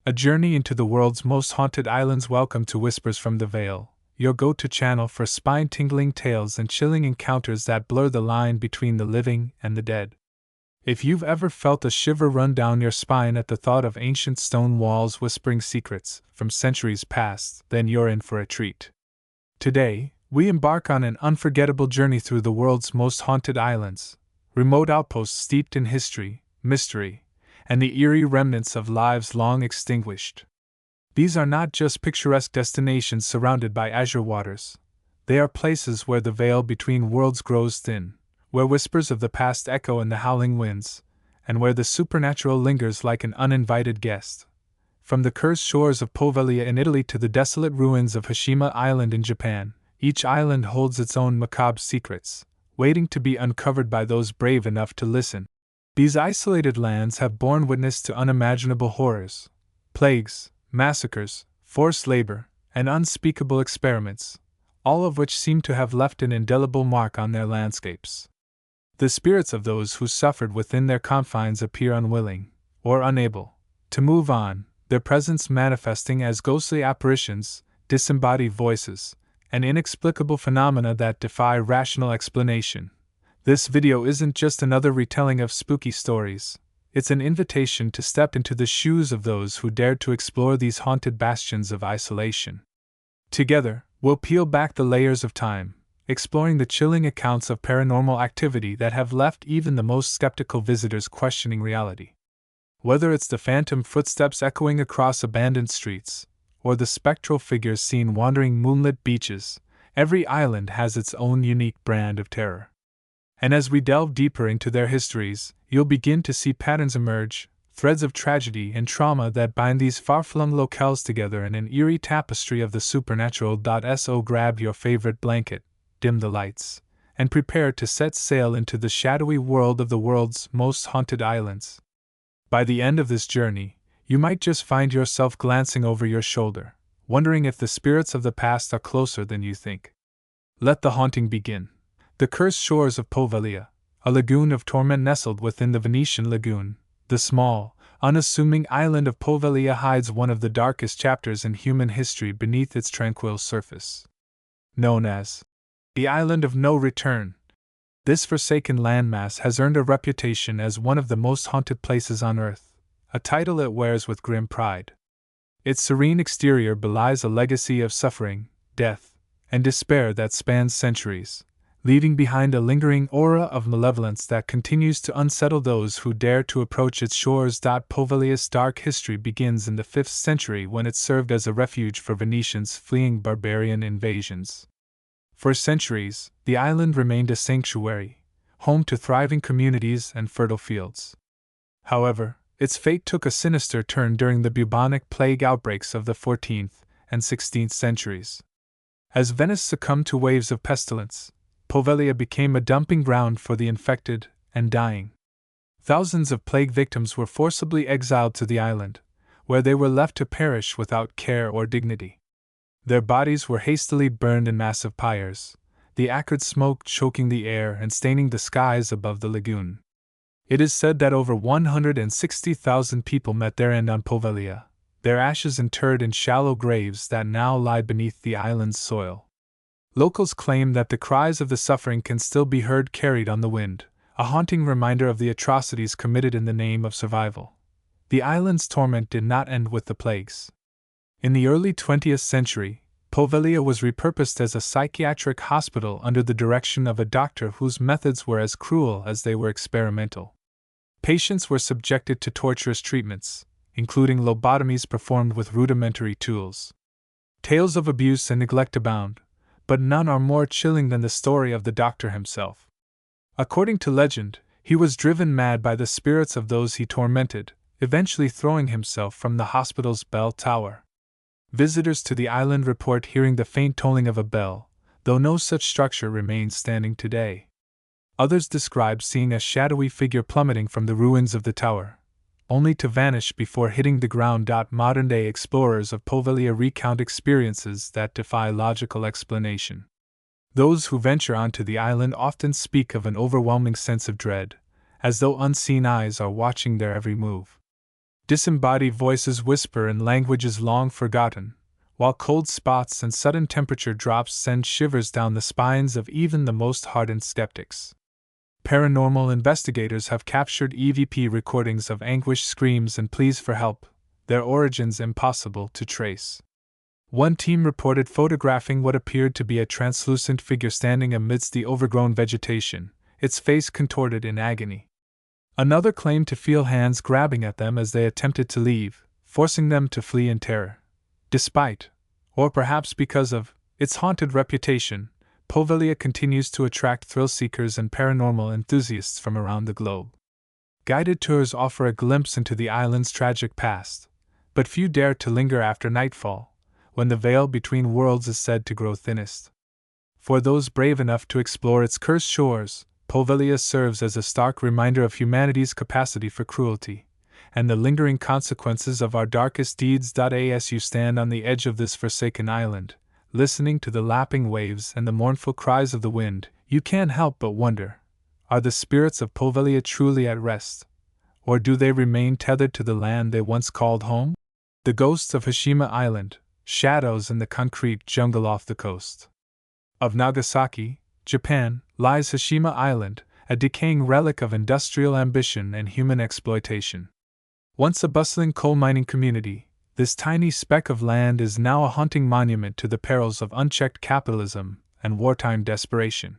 A journey into the world's most haunted islands. Welcome to Whispers from the Veil, your go-to channel for spine-tingling tales and chilling encounters that blur the line between the living and the dead. If you've ever felt a shiver run down your spine at the thought of ancient stone walls whispering secrets from centuries past, then you're in for a treat. Today, we embark on an unforgettable journey through the world's most haunted islands, remote outposts steeped in history, mystery, and the eerie remnants of lives long extinguished. These are not just picturesque destinations surrounded by azure waters. They are places where the veil between worlds grows thin, where whispers of the past echo in the howling winds, and where the supernatural lingers like an uninvited guest. From the cursed shores of Poveglia in Italy to the desolate ruins of Hashima Island in Japan, each island holds its own macabre secrets, waiting to be uncovered by those brave enough to listen. These isolated lands have borne witness to unimaginable horrors, plagues, massacres, forced labor, and unspeakable experiments, all of which seem to have left an indelible mark on their landscapes. The spirits of those who suffered within their confines appear unwilling, or unable, to move on, their presence manifesting as ghostly apparitions, disembodied voices, and inexplicable phenomena that defy rational explanation. This video isn't just another retelling of spooky stories, it's an invitation to step into the shoes of those who dared to explore these haunted bastions of isolation. Together, we'll peel back the layers of time, exploring the chilling accounts of paranormal activity that have left even the most skeptical visitors questioning reality. Whether it's the phantom footsteps echoing across abandoned streets, or the spectral figures seen wandering moonlit beaches, every island has its own unique brand of terror. And as we delve deeper into their histories, you'll begin to see patterns emerge, threads of tragedy and trauma that bind these far-flung locales together in an eerie tapestry of the supernatural. So grab your favorite blanket, dim the lights, and prepare to set sail into the shadowy world of the world's most haunted islands. By the end of this journey, you might just find yourself glancing over your shoulder, wondering if the spirits of the past are closer than you think. Let the haunting begin. The cursed shores of Poveglia, a lagoon of torment nestled within the Venetian lagoon, the small, unassuming island of Poveglia hides one of the darkest chapters in human history beneath its tranquil surface. Known as the Island of No Return, this forsaken landmass has earned a reputation as one of the most haunted places on Earth, a title it wears with grim pride. Its serene exterior belies a legacy of suffering, death, and despair that spans centuries, leaving behind a lingering aura of malevolence that continues to unsettle those who dare to approach its shores. Poveglia's dark history begins in the 5th century when it served as a refuge for Venetians fleeing barbarian invasions. For centuries, the island remained a sanctuary, home to thriving communities and fertile fields. However, its fate took a sinister turn during the bubonic plague outbreaks of the 14th and 16th centuries. As Venice succumbed to waves of pestilence, Poveglia became a dumping ground for the infected and dying. Thousands of plague victims were forcibly exiled to the island, where they were left to perish without care or dignity. Their bodies were hastily burned in massive pyres, the acrid smoke choking the air and staining the skies above the lagoon. It is said that over 160,000 people met their end on Poveglia, their ashes interred in shallow graves that now lie beneath the island's soil. Locals claim that the cries of the suffering can still be heard carried on the wind, a haunting reminder of the atrocities committed in the name of survival. The island's torment did not end with the plagues. In the early 20th century, Poveglia was repurposed as a psychiatric hospital under the direction of a doctor whose methods were as cruel as they were experimental. Patients were subjected to torturous treatments, including lobotomies performed with rudimentary tools. Tales of abuse and neglect abound, but none are more chilling than the story of the doctor himself. According to legend, he was driven mad by the spirits of those he tormented, eventually throwing himself from the hospital's bell tower. Visitors to the island report hearing the faint tolling of a bell, though no such structure remains standing today. Others describe seeing a shadowy figure plummeting from the ruins of the tower, only to vanish before hitting the ground. Modern-day explorers of Poveglia recount experiences that defy logical explanation. Those who venture onto the island often speak of an overwhelming sense of dread, as though unseen eyes are watching their every move. Disembodied voices whisper in languages long forgotten, while cold spots and sudden temperature drops send shivers down the spines of even the most hardened skeptics. Paranormal investigators have captured EVP recordings of anguished screams and pleas for help, their origins impossible to trace. One team reported photographing what appeared to be a translucent figure standing amidst the overgrown vegetation, its face contorted in agony. Another claimed to feel hands grabbing at them as they attempted to leave, forcing them to flee in terror. Despite, or perhaps because of, its haunted reputation, Poveglia continues to attract thrill-seekers and paranormal enthusiasts from around the globe. Guided tours offer a glimpse into the island's tragic past, but few dare to linger after nightfall, when the veil between worlds is said to grow thinnest. For those brave enough to explore its cursed shores, Poveglia serves as a stark reminder of humanity's capacity for cruelty, and the lingering consequences of our darkest deeds. As you stand on the edge of this forsaken island, listening to the lapping waves and the mournful cries of the wind, you can't help but wonder, are the spirits of Poveglia truly at rest, or do they remain tethered to the land they once called home? The ghosts of Hashima Island, shadows in the concrete jungle off the coast of Nagasaki, Japan, lies Hashima Island, a decaying relic of industrial ambition and human exploitation. Once a bustling coal mining community, this tiny speck of land is now a haunting monument to the perils of unchecked capitalism and wartime desperation.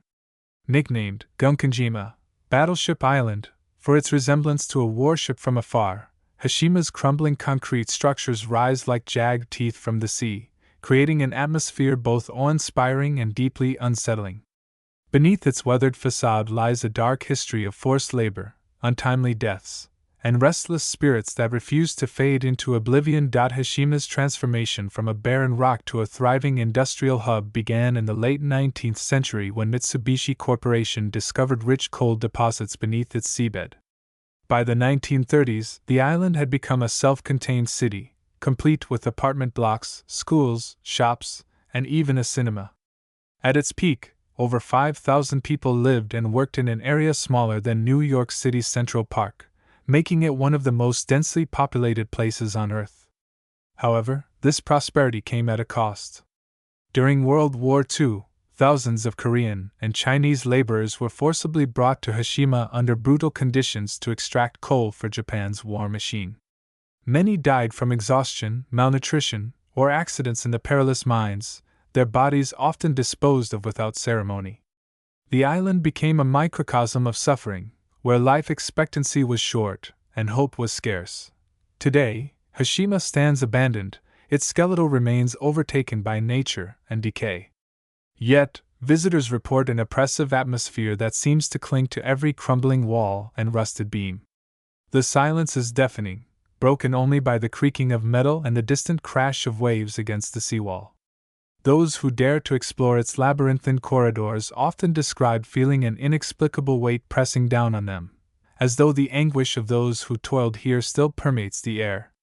Nicknamed Gunkanjima, Battleship Island, for its resemblance to a warship from afar, Hashima's crumbling concrete structures rise like jagged teeth from the sea, creating an atmosphere both awe-inspiring and deeply unsettling. Beneath its weathered facade lies a dark history of forced labor, untimely deaths, and restless spirits that refuse to fade into oblivion. Hashima's transformation from a barren rock to a thriving industrial hub began in the late 19th century when Mitsubishi Corporation discovered rich coal deposits beneath its seabed. By the 1930s, the island had become a self-contained city, complete with apartment blocks, schools, shops, and even a cinema. At its peak, over 5,000 people lived and worked in an area smaller than New York City's Central Park, making it one of the most densely populated places on Earth. However, this prosperity came at a cost. During World War II, thousands of Korean and Chinese laborers were forcibly brought to Hashima under brutal conditions to extract coal for Japan's war machine. Many died from exhaustion, malnutrition, or accidents in the perilous mines, their bodies often disposed of without ceremony. The island became a microcosm of suffering, where life expectancy was short and hope was scarce. Today, Hashima stands abandoned, its skeletal remains overtaken by nature and decay. Yet, visitors report an oppressive atmosphere that seems to cling to every crumbling wall and rusted beam. The silence is deafening, broken only by the creaking of metal and the distant crash of waves against the seawall. Those who dare to explore its labyrinthine corridors often describe feeling an inexplicable weight pressing down on them, as though the anguish of those who toiled here still permeates the air.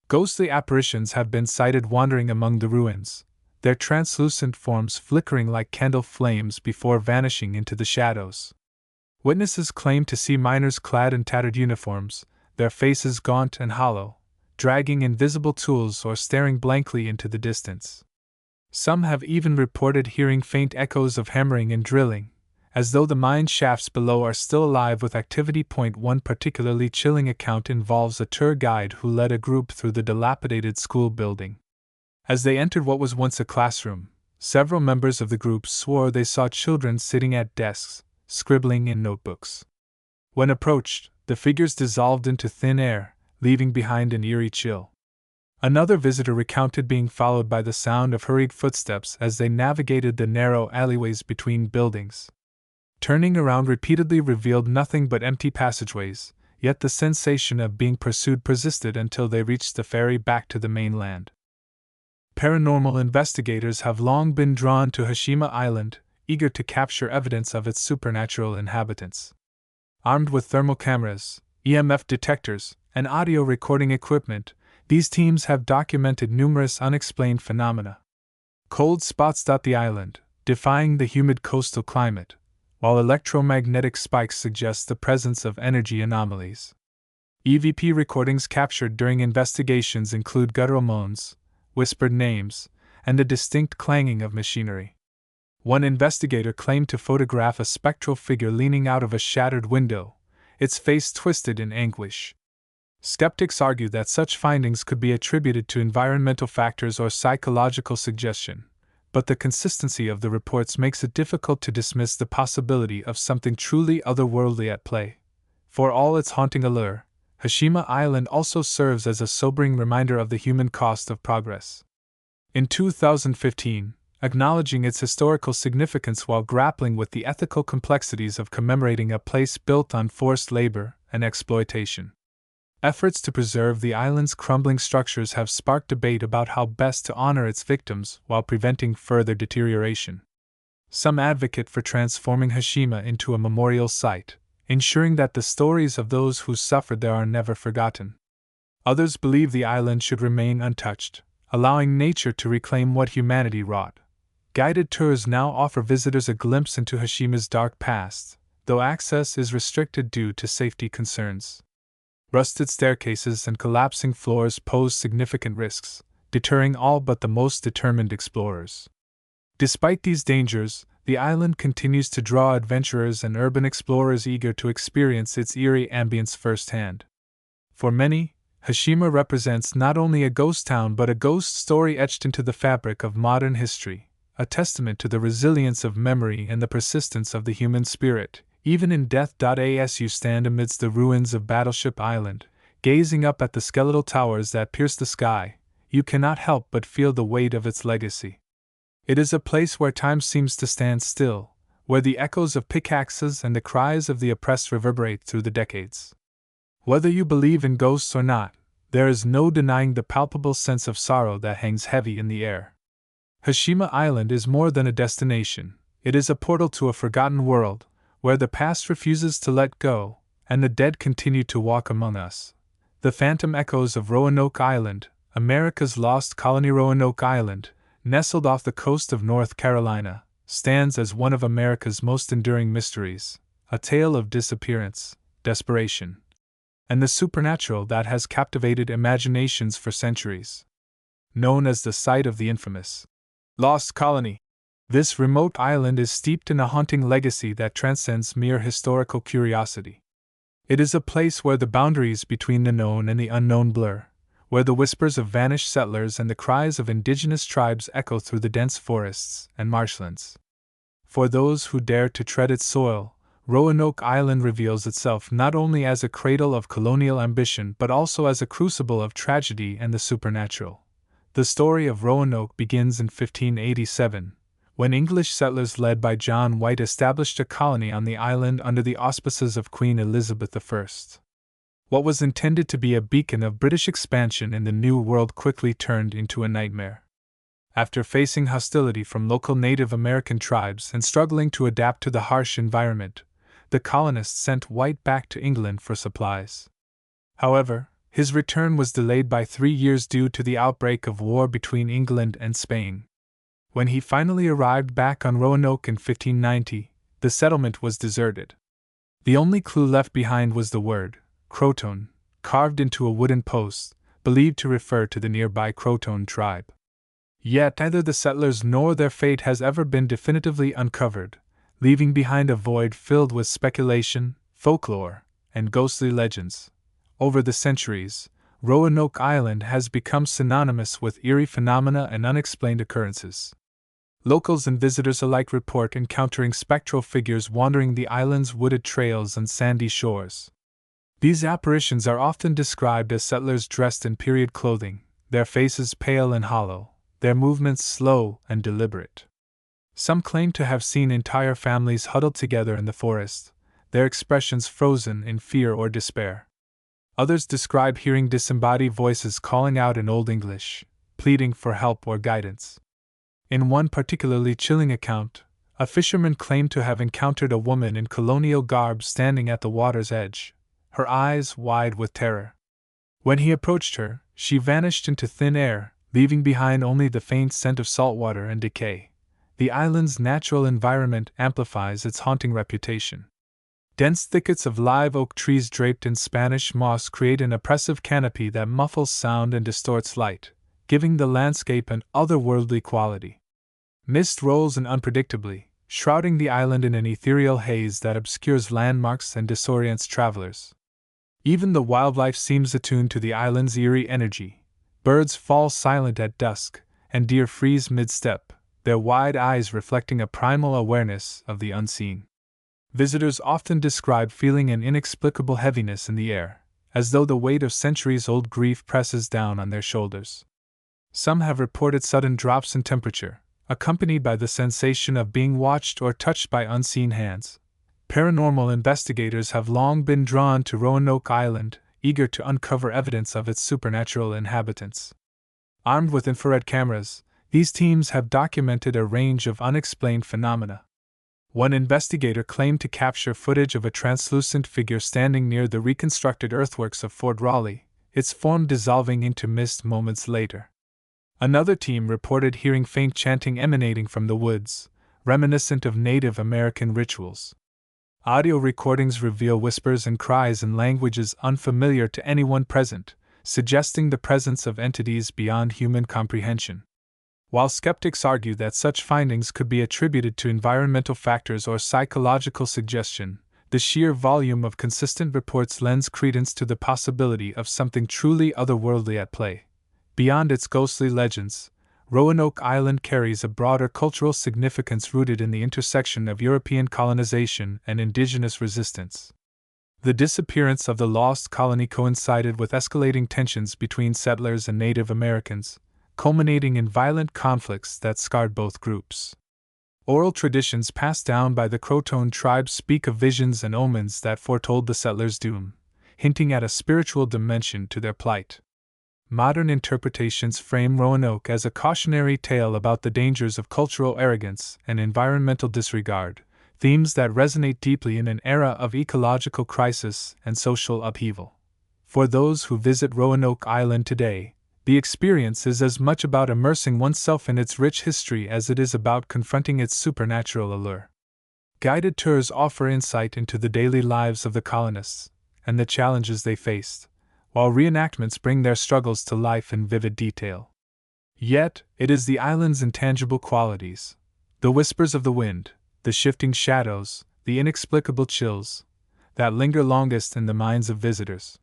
Ghostly apparitions have been sighted wandering among the ruins, their translucent forms flickering like candle flames before vanishing into the shadows. Witnesses claim to see miners clad in tattered uniforms, their faces gaunt and hollow, dragging invisible tools or staring blankly into the distance. Some have even reported hearing faint echoes of hammering and drilling, as though the mine shafts below are still alive with activity. One particularly chilling account involves a tour guide who led a group through the dilapidated school building. As they entered what was once a classroom, several members of the group swore they saw children sitting at desks, scribbling in notebooks. When approached, the figures dissolved into thin air, leaving behind an eerie chill. Another visitor recounted being followed by the sound of hurried footsteps as they navigated the narrow alleyways between buildings. Turning around repeatedly revealed nothing but empty passageways, yet the sensation of being pursued persisted until they reached the ferry back to the mainland. Paranormal investigators have long been drawn to Hashima Island, eager to capture evidence of its supernatural inhabitants. Armed with thermal cameras, EMF detectors, and audio recording equipment, these teams have documented numerous unexplained phenomena. Cold spots dot the island, defying the humid coastal climate, while electromagnetic spikes suggest the presence of energy anomalies. EVP recordings captured during investigations include guttural moans, whispered names, and the distinct clanging of machinery. One investigator claimed to photograph a spectral figure leaning out of a shattered window, its face twisted in anguish. Skeptics argue that such findings could be attributed to environmental factors or psychological suggestion, but the consistency of the reports makes it difficult to dismiss the possibility of something truly otherworldly at play. For all its haunting allure, Hashima Island also serves as a sobering reminder of the human cost of progress. In 2015, acknowledging its historical significance while grappling with the ethical complexities of commemorating a place built on forced labor and exploitation. Efforts to preserve the island's crumbling structures have sparked debate about how best to honor its victims while preventing further deterioration. Some advocate for transforming Hashima into a memorial site, ensuring that the stories of those who suffered there are never forgotten. Others believe the island should remain untouched, allowing nature to reclaim what humanity wrought. Guided tours now offer visitors a glimpse into Hashima's dark past, though access is restricted due to safety concerns. Rusted staircases and collapsing floors pose significant risks, deterring all but the most determined explorers. Despite these dangers, the island continues to draw adventurers and urban explorers eager to experience its eerie ambience firsthand. For many, Hashima represents not only a ghost town but a ghost story etched into the fabric of modern history, a testament to the resilience of memory and the persistence of the human spirit. Even in death. As you stand amidst the ruins of Battleship Island, gazing up at the skeletal towers that pierce the sky, you cannot help but feel the weight of its legacy. It is a place where time seems to stand still, where the echoes of pickaxes and the cries of the oppressed reverberate through the decades. Whether you believe in ghosts or not, there is no denying the palpable sense of sorrow that hangs heavy in the air. Hashima Island is more than a destination, it is a portal to a forgotten world, where the past refuses to let go, and the dead continue to walk among us. The phantom echoes of Roanoke Island, America's lost colony. Roanoke Island, nestled off the coast of North Carolina, stands as one of America's most enduring mysteries, a tale of disappearance, desperation, and the supernatural that has captivated imaginations for centuries. Known as the site of the infamous Lost Colony, this remote island is steeped in a haunting legacy that transcends mere historical curiosity. It is a place where the boundaries between the known and the unknown blur, where the whispers of vanished settlers and the cries of indigenous tribes echo through the dense forests and marshlands. For those who dare to tread its soil, Roanoke Island reveals itself not only as a cradle of colonial ambition but also as a crucible of tragedy and the supernatural. The story of Roanoke begins in 1587. When English settlers led by John White established a colony on the island under the auspices of Queen Elizabeth I. What was intended to be a beacon of British expansion in the New World quickly turned into a nightmare. After facing hostility from local Native American tribes and struggling to adapt to the harsh environment, the colonists sent White back to England for supplies. However, his return was delayed by 3 years due to the outbreak of war between England and Spain. When he finally arrived back on Roanoke in 1590, the settlement was deserted. The only clue left behind was the word, Croton, carved into a wooden post, believed to refer to the nearby Croton tribe. Yet neither the settlers nor their fate has ever been definitively uncovered, leaving behind a void filled with speculation, folklore, and ghostly legends. Over the centuries, Roanoke Island has become synonymous with eerie phenomena and unexplained occurrences. Locals and visitors alike report encountering spectral figures wandering the island's wooded trails and sandy shores. These apparitions are often described as settlers dressed in period clothing, their faces pale and hollow, their movements slow and deliberate. Some claim to have seen entire families huddled together in the forest, their expressions frozen in fear or despair. Others describe hearing disembodied voices calling out in Old English, pleading for help or guidance. In one particularly chilling account, a fisherman claimed to have encountered a woman in colonial garb standing at the water's edge, her eyes wide with terror. When he approached her, she vanished into thin air, leaving behind only the faint scent of salt water and decay. The island's natural environment amplifies its haunting reputation. Dense thickets of live oak trees draped in Spanish moss create an oppressive canopy that muffles sound and distorts light, giving the landscape an otherworldly quality. Mist rolls in unpredictably, shrouding the island in an ethereal haze that obscures landmarks and disorients travelers. Even the wildlife seems attuned to the island's eerie energy. Birds fall silent at dusk, and deer freeze mid-step, their wide eyes reflecting a primal awareness of the unseen. Visitors often describe feeling an inexplicable heaviness in the air, as though the weight of centuries-old grief presses down on their shoulders. Some have reported sudden drops in temperature, accompanied by the sensation of being watched or touched by unseen hands. Paranormal investigators have long been drawn to Roanoke Island, eager to uncover evidence of its supernatural inhabitants. Armed with infrared cameras, these teams have documented a range of unexplained phenomena. One investigator claimed to capture footage of a translucent figure standing near the reconstructed earthworks of Fort Raleigh, its form dissolving into mist moments later. Another team reported hearing faint chanting emanating from the woods, reminiscent of Native American rituals. Audio recordings reveal whispers and cries in languages unfamiliar to anyone present, suggesting the presence of entities beyond human comprehension. While skeptics argue that such findings could be attributed to environmental factors or psychological suggestion, the sheer volume of consistent reports lends credence to the possibility of something truly otherworldly at play. Beyond its ghostly legends, Roanoke Island carries a broader cultural significance rooted in the intersection of European colonization and indigenous resistance. The disappearance of the lost colony coincided with escalating tensions between settlers and Native Americans, culminating in violent conflicts that scarred both groups. Oral traditions passed down by the Croton tribes speak of visions and omens that foretold the settlers' doom, hinting at a spiritual dimension to their plight. Modern interpretations frame Roanoke as a cautionary tale about the dangers of cultural arrogance and environmental disregard, themes that resonate deeply in an era of ecological crisis and social upheaval. For those who visit Roanoke Island today, the experience is as much about immersing oneself in its rich history as it is about confronting its supernatural allure. Guided tours offer insight into the daily lives of the colonists and the challenges they faced, while reenactments bring their struggles to life in vivid detail. Yet, it is the island's intangible qualities, the whispers of the wind, the shifting shadows, the inexplicable chills, that linger longest in the minds of visitors.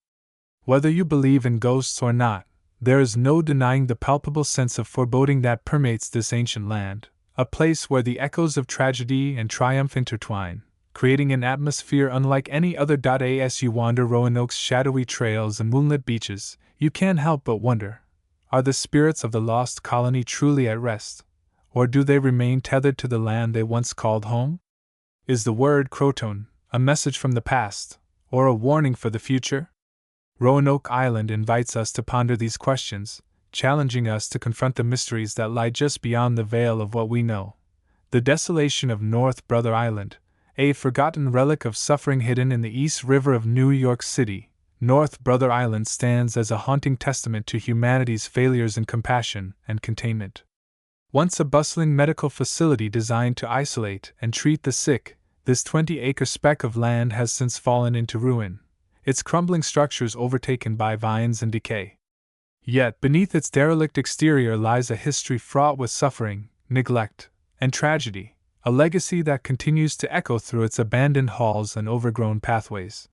Whether you believe in ghosts or not, there is no denying the palpable sense of foreboding that permeates this ancient land, a place where the echoes of tragedy and triumph intertwine, creating an atmosphere unlike any other. As you wander Roanoke's shadowy trails and moonlit beaches, you can't help but wonder, are the spirits of the lost colony truly at rest, or do they remain tethered to the land they once called home? Is the word Croton a message from the past, or a warning for the future? Roanoke Island invites us to ponder these questions, challenging us to confront the mysteries that lie just beyond the veil of what we know. The desolation of North Brother Island, a forgotten relic of suffering hidden in the East River of New York City, North Brother Island stands as a haunting testament to humanity's failures in compassion and containment. Once a bustling medical facility designed to isolate and treat the sick, this 20-acre speck of land has since fallen into ruin, its crumbling structures overtaken by vines and decay. Yet beneath its derelict exterior lies a history fraught with suffering, neglect, and tragedy, a legacy that continues to echo through its abandoned halls and overgrown pathways.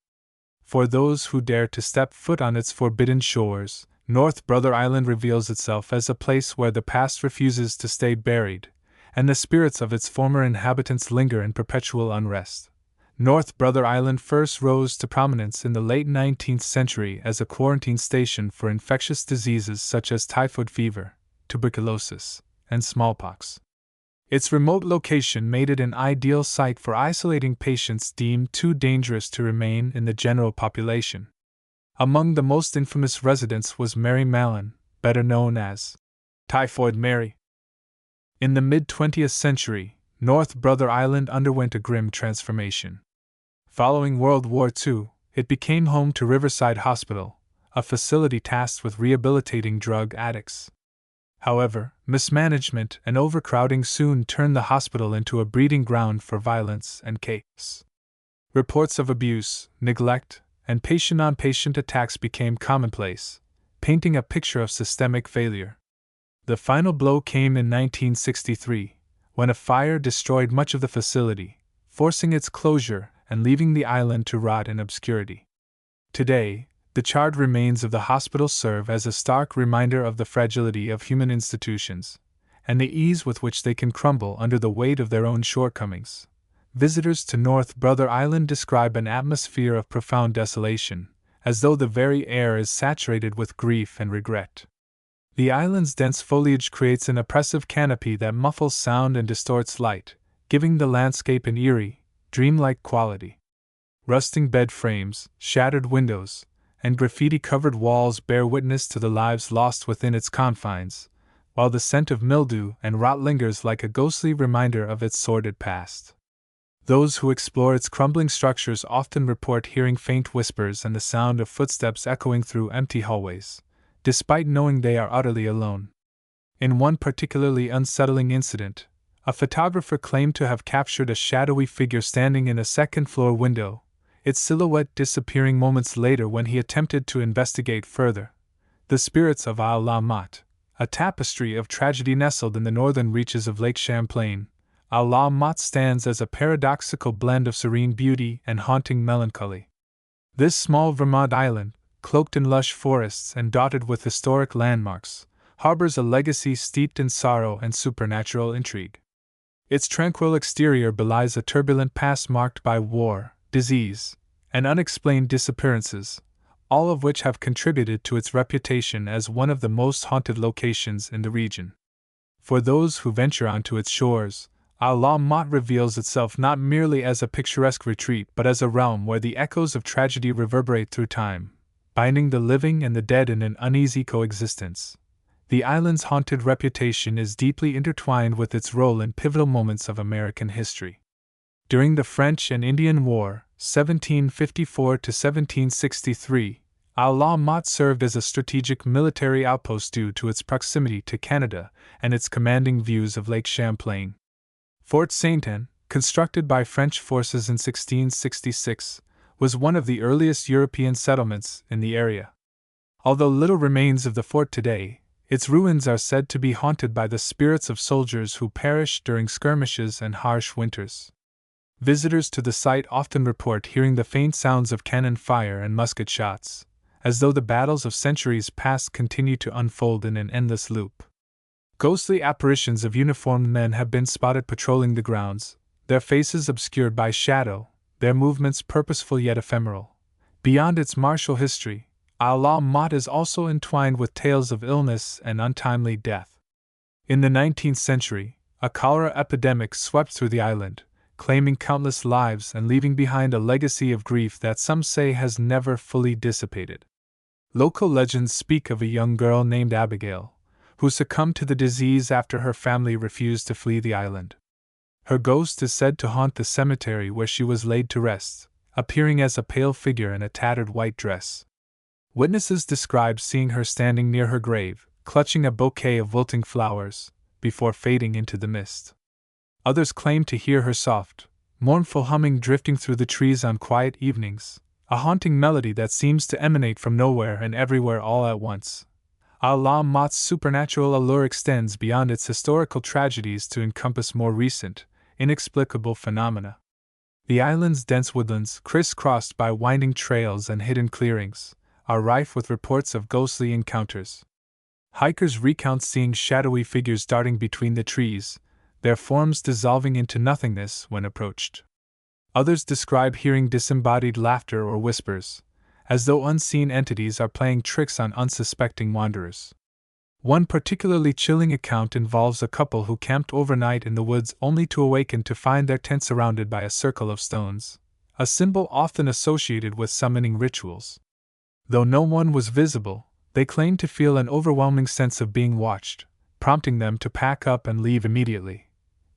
For those who dare to step foot on its forbidden shores, North Brother Island reveals itself as a place where the past refuses to stay buried, and the spirits of its former inhabitants linger in perpetual unrest. North Brother Island first rose to prominence in the late 19th century as a quarantine station for infectious diseases such as typhoid fever, tuberculosis, and smallpox. Its remote location made it an ideal site for isolating patients deemed too dangerous to remain in the general population. Among the most infamous residents was Mary Mallon, better known as Typhoid Mary. In the mid-20th century, North Brother Island underwent a grim transformation. Following World War II, it became home to Riverside Hospital, a facility tasked with rehabilitating drug addicts. However, mismanagement and overcrowding soon turned the hospital into a breeding ground for violence and chaos. Reports of abuse, neglect, and patient-on-patient attacks became commonplace, painting a picture of systemic failure. The final blow came in 1963, when a fire destroyed much of the facility, forcing its closure and leaving the island to rot in obscurity. Today, the charred remains of the hospital serve as a stark reminder of the fragility of human institutions, and the ease with which they can crumble under the weight of their own shortcomings. Visitors to North Brother Island describe an atmosphere of profound desolation, as though the very air is saturated with grief and regret. The island's dense foliage creates an oppressive canopy that muffles sound and distorts light, giving the landscape an eerie, dreamlike quality. Rusting bed frames, shattered windows, and graffiti-covered walls bear witness to the lives lost within its confines, while the scent of mildew and rot lingers like a ghostly reminder of its sordid past. Those who explore its crumbling structures often report hearing faint whispers and the sound of footsteps echoing through empty hallways, despite knowing they are utterly alone. In one particularly unsettling incident, a photographer claimed to have captured a shadowy figure standing in a second-floor window, its silhouette disappearing moments later when he attempted to investigate further. The spirits of Isla, a tapestry of tragedy nestled in the northern reaches of Lake Champlain, Isla stands as a paradoxical blend of serene beauty and haunting melancholy. This small Vermont island, cloaked in lush forests and dotted with historic landmarks, harbors a legacy steeped in sorrow and supernatural intrigue. Its tranquil exterior belies a turbulent past marked by war, disease, and unexplained disappearances, all of which have contributed to its reputation as one of the most haunted locations in the region. For those who venture onto its shores, Isla reveals itself not merely as a picturesque retreat but as a realm where the echoes of tragedy reverberate through time, binding the living and the dead in an uneasy coexistence. The island's haunted reputation is deeply intertwined with its role in pivotal moments of American history. During the French and Indian War, 1754 to 1763, Isla served as a strategic military outpost due to its proximity to Canada and its commanding views of Lake Champlain. Fort Saint-Anne, constructed by French forces in 1666, was one of the earliest European settlements in the area. Although little remains of the fort today, its ruins are said to be haunted by the spirits of soldiers who perished during skirmishes and harsh winters. Visitors to the site often report hearing the faint sounds of cannon fire and musket shots, as though the battles of centuries past continue to unfold in an endless loop. Ghostly apparitions of uniformed men have been spotted patrolling the grounds, their faces obscured by shadow, their movements purposeful yet ephemeral. Beyond its martial history, Isla is also entwined with tales of illness and untimely death. In the 19th century, a cholera epidemic swept through the island, claiming countless lives and leaving behind a legacy of grief that some say has never fully dissipated. Local legends speak of a young girl named Abigail, who succumbed to the disease after her family refused to flee the island. Her ghost is said to haunt the cemetery where she was laid to rest, appearing as a pale figure in a tattered white dress. Witnesses describe seeing her standing near her grave, clutching a bouquet of wilting flowers, before fading into the mist. Others claim to hear her soft, mournful humming drifting through the trees on quiet evenings, a haunting melody that seems to emanate from nowhere and everywhere all at once. Isla supernatural allure extends beyond its historical tragedies to encompass more recent, inexplicable phenomena. The island's dense woodlands, crisscrossed by winding trails and hidden clearings, are rife with reports of ghostly encounters. Hikers recount seeing shadowy figures darting between the trees, their forms dissolving into nothingness when approached. Others describe hearing disembodied laughter or whispers, as though unseen entities are playing tricks on unsuspecting wanderers. One particularly chilling account involves a couple who camped overnight in the woods only to awaken to find their tent surrounded by a circle of stones, a symbol often associated with summoning rituals. Though no one was visible, they claimed to feel an overwhelming sense of being watched, prompting them to pack up and leave immediately.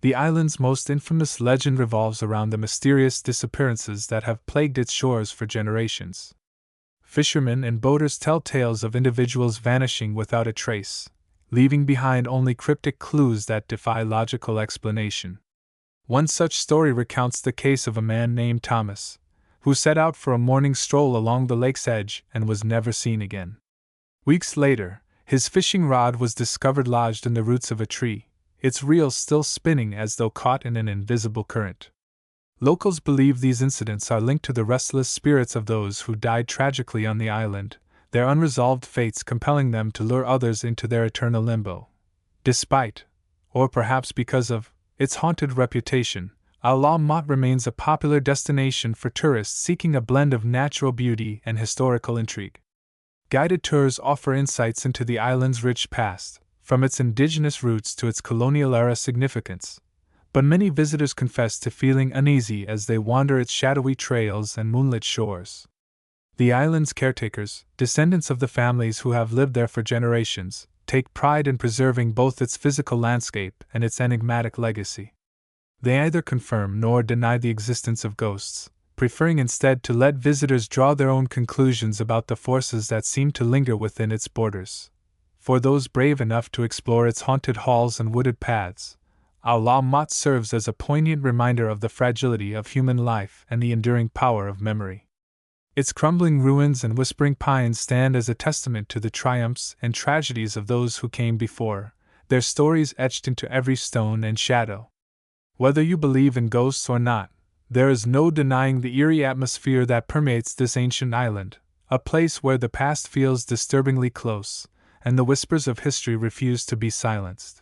The island's most infamous legend revolves around the mysterious disappearances that have plagued its shores for generations. Fishermen and boaters tell tales of individuals vanishing without a trace, leaving behind only cryptic clues that defy logical explanation. One such story recounts the case of a man named Thomas, who set out for a morning stroll along the lake's edge and was never seen again. Weeks later, his fishing rod was discovered lodged in the roots of a tree, its reels still spinning as though caught in an invisible current. Locals believe these incidents are linked to the restless spirits of those who died tragically on the island, their unresolved fates compelling them to lure others into their eternal limbo. Despite, or perhaps because of, its haunted reputation, Isla Motte remains a popular destination for tourists seeking a blend of natural beauty and historical intrigue. Guided tours offer insights into the island's rich past, from its indigenous roots to its colonial-era significance, but many visitors confess to feeling uneasy as they wander its shadowy trails and moonlit shores. The island's caretakers, descendants of the families who have lived there for generations, take pride in preserving both its physical landscape and its enigmatic legacy. They neither confirm nor deny the existence of ghosts, preferring instead to let visitors draw their own conclusions about the forces that seem to linger within its borders. For those brave enough to explore its haunted halls and wooded paths, Isla Motte serves as a poignant reminder of the fragility of human life and the enduring power of memory. Its crumbling ruins and whispering pines stand as a testament to the triumphs and tragedies of those who came before, their stories etched into every stone and shadow. Whether you believe in ghosts or not, there is no denying the eerie atmosphere that permeates this ancient island, a place where the past feels disturbingly close, and the whispers of history refuse to be silenced.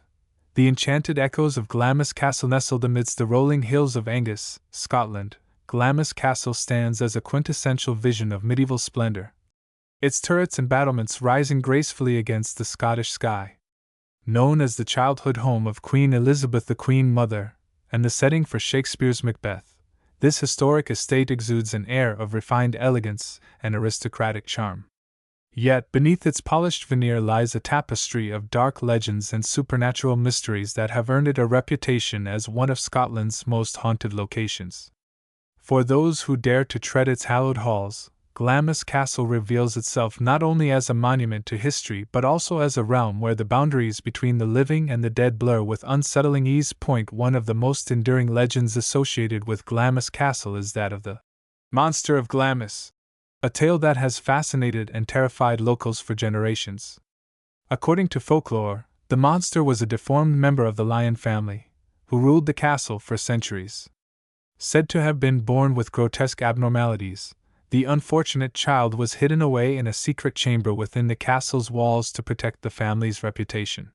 The enchanted echoes of Glamis Castle nestled amidst the rolling hills of Angus, Scotland. Glamis Castle stands as a quintessential vision of medieval splendor, its turrets and battlements rising gracefully against the Scottish sky. Known as the childhood home of Queen Elizabeth the Queen Mother, and the setting for Shakespeare's Macbeth, this historic estate exudes an air of refined elegance and aristocratic charm. Yet beneath its polished veneer lies a tapestry of dark legends and supernatural mysteries that have earned it a reputation as one of Scotland's most haunted locations. For those who dare to tread its hallowed halls, Glamis Castle reveals itself not only as a monument to history but also as a realm where the boundaries between the living and the dead blur with unsettling ease. One of the most enduring legends associated with Glamis Castle is that of the Monster of Glamis, a tale that has fascinated and terrified locals for generations. According to folklore, the monster was a deformed member of the lion family, who ruled the castle for centuries. Said to have been born with grotesque abnormalities, the unfortunate child was hidden away in a secret chamber within the castle's walls to protect the family's reputation.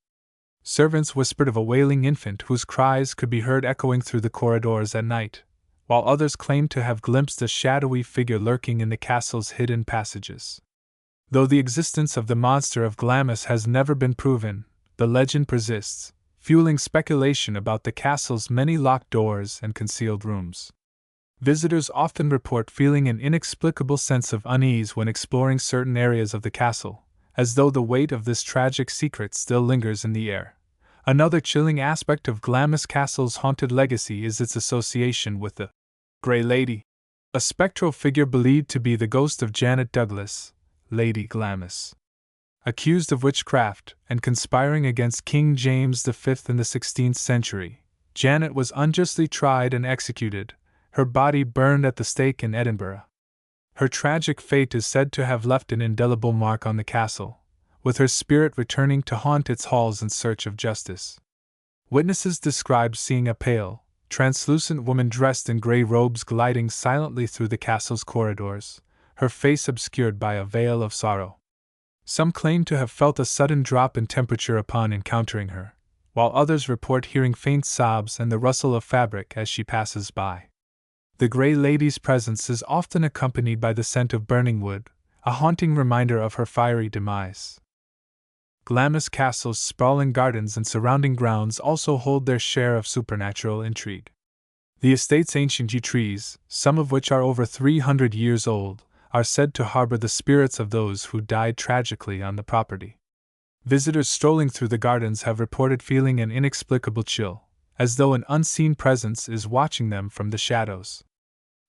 Servants whispered of a wailing infant whose cries could be heard echoing through the corridors at night, while others claimed to have glimpsed a shadowy figure lurking in the castle's hidden passages. Though the existence of the monster of Glamis has never been proven, the legend persists, fueling speculation about the castle's many locked doors and concealed rooms. Visitors often report feeling an inexplicable sense of unease when exploring certain areas of the castle, as though the weight of this tragic secret still lingers in the air. Another chilling aspect of Glamis Castle's haunted legacy is its association with the Grey Lady, a spectral figure believed to be the ghost of Janet Douglas, Lady Glamis. Accused of witchcraft and conspiring against King James V in the 16th century, Janet was unjustly tried and executed, her body burned at the stake in Edinburgh. Her tragic fate is said to have left an indelible mark on the castle, with her spirit returning to haunt its halls in search of justice. Witnesses describe seeing a pale, translucent woman dressed in grey robes gliding silently through the castle's corridors, her face obscured by a veil of sorrow. Some claim to have felt a sudden drop in temperature upon encountering her, while others report hearing faint sobs and the rustle of fabric as she passes by. The Grey Lady's presence is often accompanied by the scent of burning wood, a haunting reminder of her fiery demise. Glamis Castle's sprawling gardens and surrounding grounds also hold their share of supernatural intrigue. The estate's ancient yew trees, some of which are over 300 years old, are said to harbor the spirits of those who died tragically on the property. Visitors strolling through the gardens have reported feeling an inexplicable chill, as though an unseen presence is watching them from the shadows.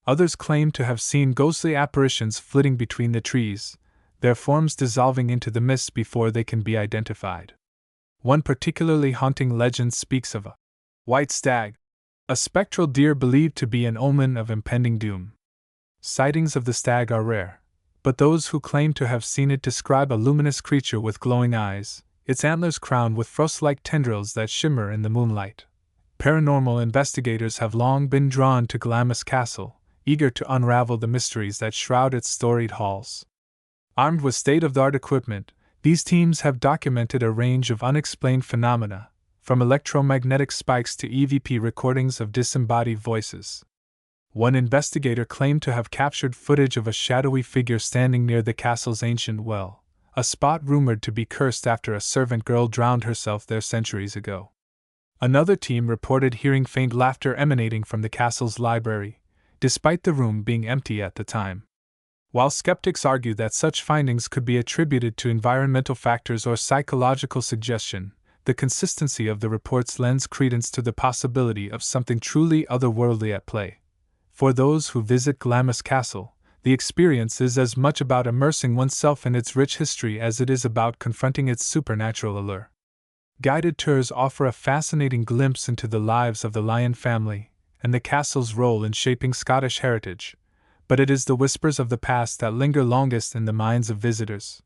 Others claim to have seen ghostly apparitions flitting between the trees, their forms dissolving into the mist before they can be identified. One particularly haunting legend speaks of a white stag, a spectral deer believed to be an omen of impending doom. sightings of the stag are rare, but those who claim to have seen it describe a luminous creature with glowing eyes, its antlers crowned with frost-like tendrils that shimmer in the moonlight. Paranormal investigators have long been drawn to Glamis Castle, eager to unravel the mysteries that shroud its storied halls. Armed with state-of-the-art equipment, these teams have documented a range of unexplained phenomena, from electromagnetic spikes to EVP recordings of disembodied voices. One investigator claimed to have captured footage of a shadowy figure standing near the castle's ancient well, a spot rumored to be cursed after a servant girl drowned herself there centuries ago. Another team reported hearing faint laughter emanating from the castle's library, despite the room being empty at the time. While skeptics argue that such findings could be attributed to environmental factors or psychological suggestion, the consistency of the reports lends credence to the possibility of something truly otherworldly at play. For those who visit Glamis Castle, the experience is as much about immersing oneself in its rich history as it is about confronting its supernatural allure. Guided tours offer a fascinating glimpse into the lives of the Lion family and the castle's role in shaping Scottish heritage, but it is the whispers of the past that linger longest in the minds of visitors.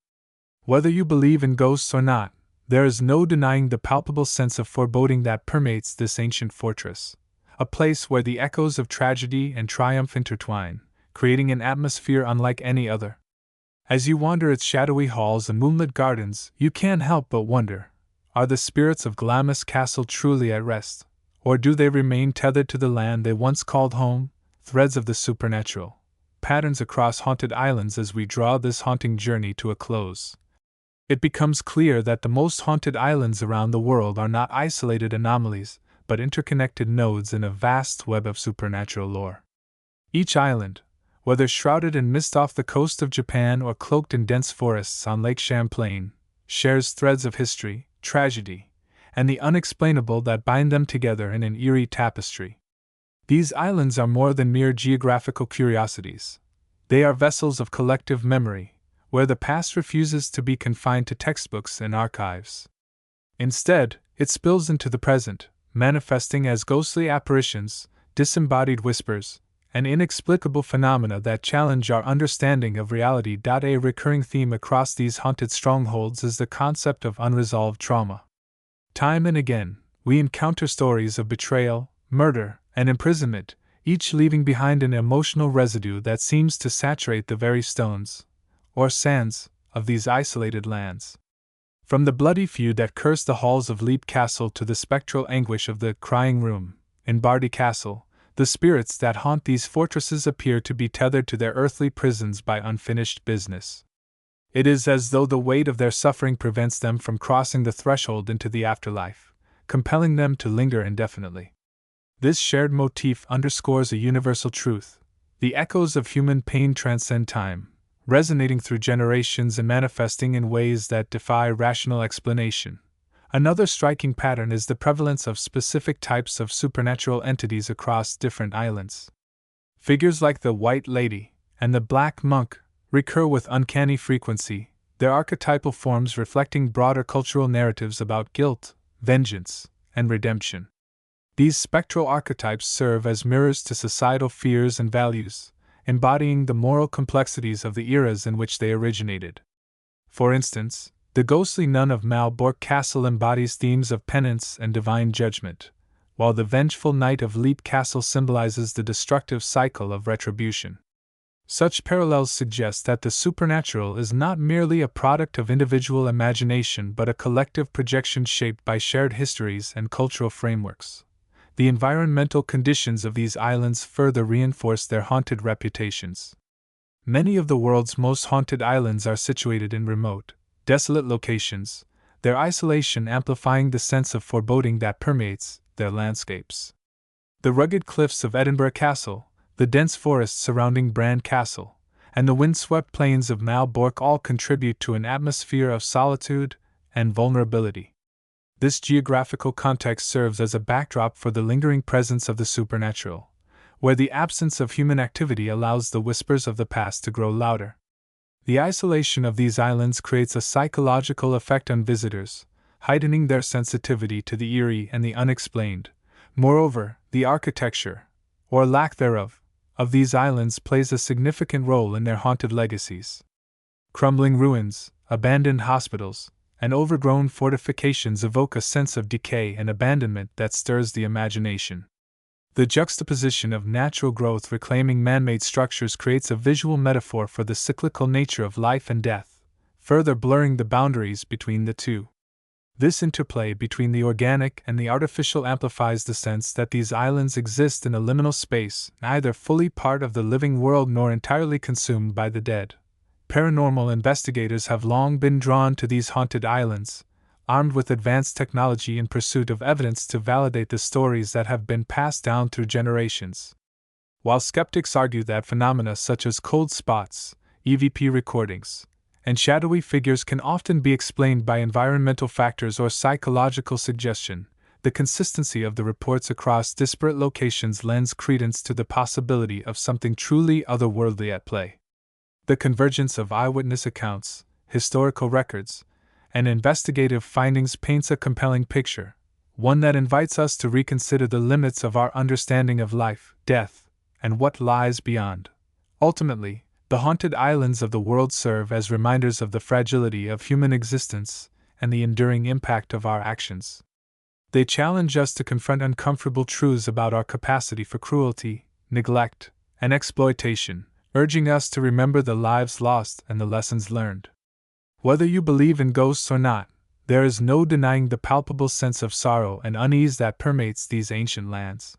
Whether you believe in ghosts or not, there is no denying the palpable sense of foreboding that permeates this ancient fortress, a place where the echoes of tragedy and triumph intertwine, creating an atmosphere unlike any other. As you wander its shadowy halls and moonlit gardens, you can't help but wonder, are the spirits of Glamis Castle truly at rest, or do they remain tethered to the land they once called home? Threads of the supernatural, patterns across haunted islands. As we draw this haunting journey to a close, it becomes clear that the most haunted islands around the world are not isolated anomalies, but interconnected nodes in a vast web of supernatural lore. Each island, whether shrouded in mist off the coast of Japan or cloaked in dense forests on Lake Champlain, shares threads of history, tragedy, and the unexplainable that bind them together in an eerie tapestry. These islands are more than mere geographical curiosities. They are vessels of collective memory, where the past refuses to be confined to textbooks and archives. Instead, it spills into the present, manifesting as ghostly apparitions, disembodied whispers, and inexplicable phenomena that challenge our understanding of reality. A recurring theme across these haunted strongholds is the concept of unresolved trauma. Time and again, we encounter stories of betrayal, murder, and imprisonment, each leaving behind an emotional residue that seems to saturate the very stones, or sands, of these isolated lands. From the bloody feud that cursed the halls of Leap Castle to the spectral anguish of the Crying Room in Bardi Castle, the spirits that haunt these fortresses appear to be tethered to their earthly prisons by unfinished business. It is as though the weight of their suffering prevents them from crossing the threshold into the afterlife, compelling them to linger indefinitely. This shared motif underscores a universal truth: the echoes of human pain transcend time, resonating through generations and manifesting in ways that defy rational explanation. Another striking pattern is the prevalence of specific types of supernatural entities across different islands. Figures like the White Lady and the Black Monk recur with uncanny frequency, their archetypal forms reflecting broader cultural narratives about guilt, vengeance, and redemption. These spectral archetypes serve as mirrors to societal fears and values, embodying the moral complexities of the eras in which they originated. For instance, the ghostly nun of Malbork Castle embodies themes of penance and divine judgment, while the vengeful knight of Leap Castle symbolizes the destructive cycle of retribution. Such parallels suggest that the supernatural is not merely a product of individual imagination but a collective projection shaped by shared histories and cultural frameworks. The environmental conditions of these islands further reinforce their haunted reputations. Many of the world's most haunted islands are situated in remote, desolate locations, their isolation amplifying the sense of foreboding that permeates their landscapes. The rugged cliffs of Edinburgh Castle, the dense forests surrounding Bran Castle, and the windswept plains of Malbork all contribute to an atmosphere of solitude and vulnerability. This geographical context serves as a backdrop for the lingering presence of the supernatural, where the absence of human activity allows the whispers of the past to grow louder. The isolation of these islands creates a psychological effect on visitors, heightening their sensitivity to the eerie and the unexplained. Moreover, the architecture, or lack thereof, of these islands plays a significant role in their haunted legacies. Crumbling ruins, abandoned hospitals, and overgrown fortifications evoke a sense of decay and abandonment that stirs the imagination. The juxtaposition of natural growth reclaiming man-made structures creates a visual metaphor for the cyclical nature of life and death, further blurring the boundaries between the two. This interplay between the organic and the artificial amplifies the sense that these islands exist in a liminal space, neither fully part of the living world nor entirely consumed by the dead. Paranormal investigators have long been drawn to these haunted islands, armed with advanced technology in pursuit of evidence to validate the stories that have been passed down through generations. While skeptics argue that phenomena such as cold spots, EVP recordings, and shadowy figures can often be explained by environmental factors or psychological suggestion, the consistency of the reports across disparate locations lends credence to the possibility of something truly otherworldly at play. The convergence of eyewitness accounts, historical records, and investigative findings paints a compelling picture, one that invites us to reconsider the limits of our understanding of life, death, and what lies beyond. Ultimately, the haunted islands of the world serve as reminders of the fragility of human existence and the enduring impact of our actions. They challenge us to confront uncomfortable truths about our capacity for cruelty, neglect, and exploitation, urging us to remember the lives lost and the lessons learned. Whether you believe in ghosts or not, there is no denying the palpable sense of sorrow and unease that permeates these ancient lands.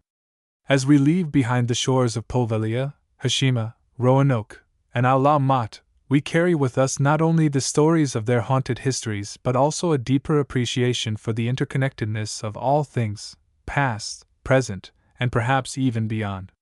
As we leave behind the shores of Poveglia, Hashima, Roanoke, and Isla, we carry with us not only the stories of their haunted histories but also a deeper appreciation for the interconnectedness of all things, past, present, and perhaps even beyond.